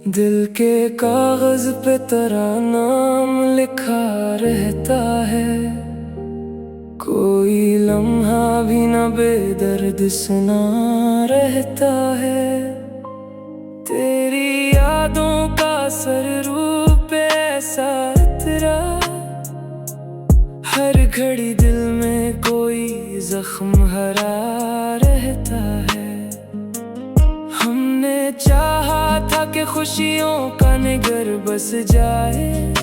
दिल के कागज पे तेरा नाम लिखा रहता है। कोई लम्हा भी न बेदर्द सुना रहता है। तेरी यादों का सर रूप ऐसा तेरा, हर घड़ी दिल में कोई जख्म हरा रहता है। हमने चाहा था कि खुशियों का निगर बस जाए,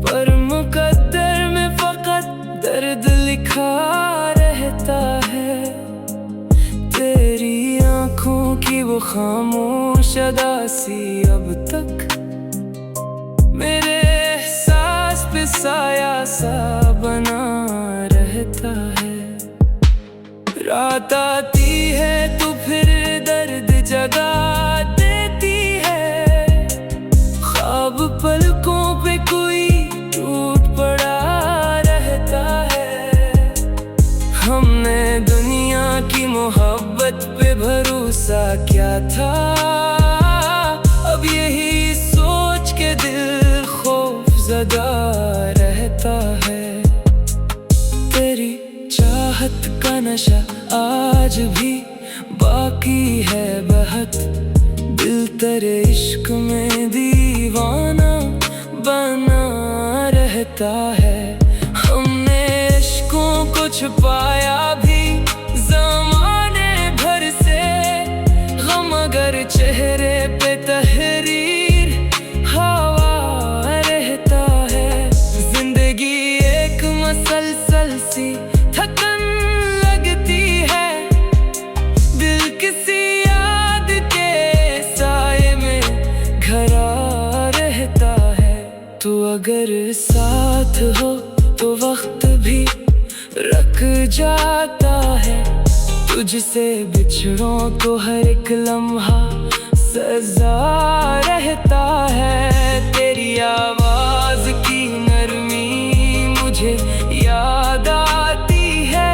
पर मुकद्दर में फकत दर्द लिखा रहता है। तेरी आंखों की वो खामोश अदासी अब तक मेरे एहसास पे साया सा बना रहता है। रात आती है तो फिर दर्द जगा देती है। ख्वाब पलकों पे कोई टूट पड़ा रहता है। हमने दुनिया की मोहब्बत पे भरोसा क्या था, अब यही सोच के दिल खौफज़दा रहता है। तेरी चाहत का नशा आज भी बाकी है बहुत, दिल तेरे इश्क में दीवाना बना रहता है। हमने इश्कों को छुपाया भी ज़माने भर से, गम अगर चेहरे पे तहरीर हवा रहता है। जिंदगी एक मसलसल सी थकन लगती है, दिल किसी याद के साए में घरा रहता है। तू अगर साथ हो तो वक्त भी रख जाता है, तुझसे बिछड़ों तो हर एक लम्हा सजा रहता है। तेरी आवाज की नरमी मुझे याद आती है,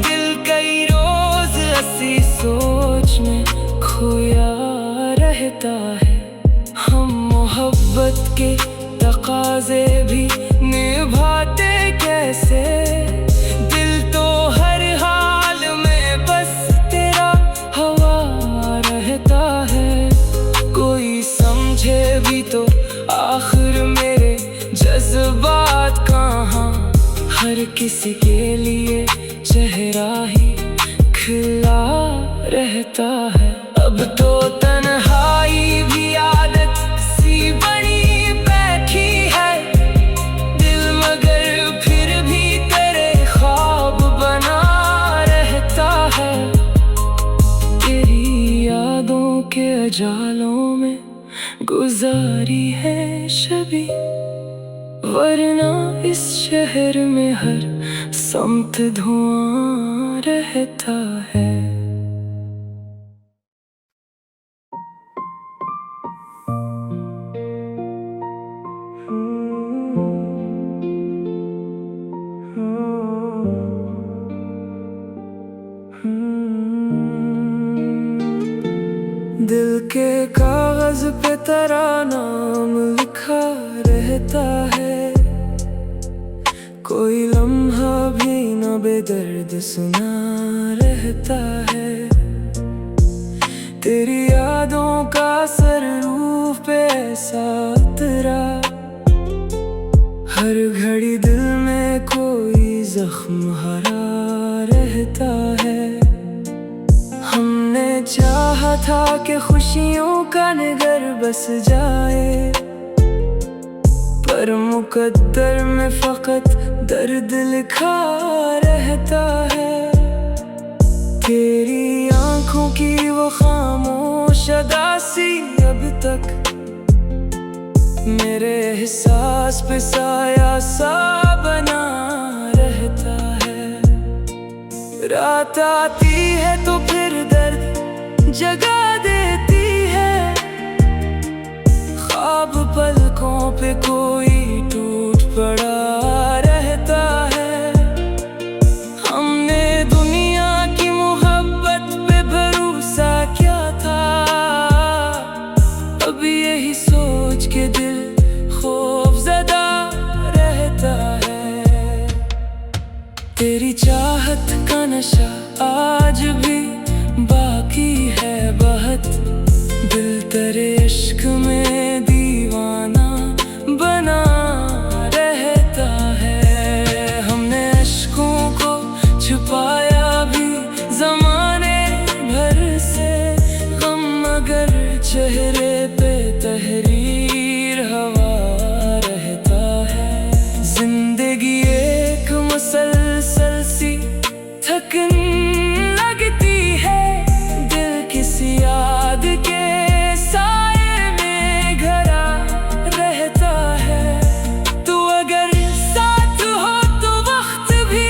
दिल कई रोज ऐसी सोच में खोया रहता है। हम मोहब्बत के तकाज़े भी निभाते कैसे, दिल तो हर हाल में बस तेरा हवा रहता है। कोई समझे भी तो आखिर मेरे जज्बात कहाँ, हर किसी के लिए चेहरा ही खिला रहता है। अब तो तन्हाई भी आदत सी बनी बैठी है, दिल मगर फिर भी तेरे ख्वाब बना रहता है। तेरी यादों के अजालों में गुजारी है शबी, वरना इस शहर में हर समत धुआं रहता है। दिल के कागज पे तेरा नाम लिखा रहता है। कोई लम्हा भी न बेदर्द सुना रहता है। तेरी यादों का सर रूप ऐसा तेरा, हर घड़ी दिल में कोई जख्म हरा रहता है। हमने चाहा था कि खुशियों का निगर बस जाए, पर मुकद्दर में फकत दर्द लिखा रहता है। तेरी आंखों की वो खामोश अदासी अब तक मेरे एहसास पे साया सा बना रहता है। रात आती है तो फिर दर्द जगा देती है। ख्वाब पलकों पे कोई टूट पड़ा रहता है। हमने दुनिया की मोहब्बत पे भरोसा क्या था, नशा आज भी बाकी है बहुत, दिल तेरे इश्क में दीवाना बना रहता है। हमने इश्कों को छुपाया भी ज़माने भर से, गम मगर चेहरे पे तहरीर हवा रहता है। जिंदगी एक मुसलसल सी थकन लगती है, दिल किसी याद के साए में घरा रहता है। तू अगर साथ हो तो वक्त भी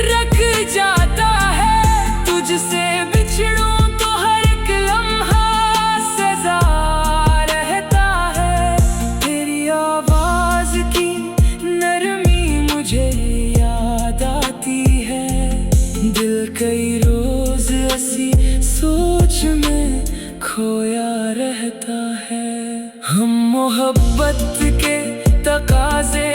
रख जाता है, तुझसे बिछड़ूं तो हर एक लम्हा सजा रहता है। तेरी आवाज की नरमी मुझे याद आती है, दिल कई रोज ऐसी सोच में खोया रहता है। हम मोहब्बत के तकाज़े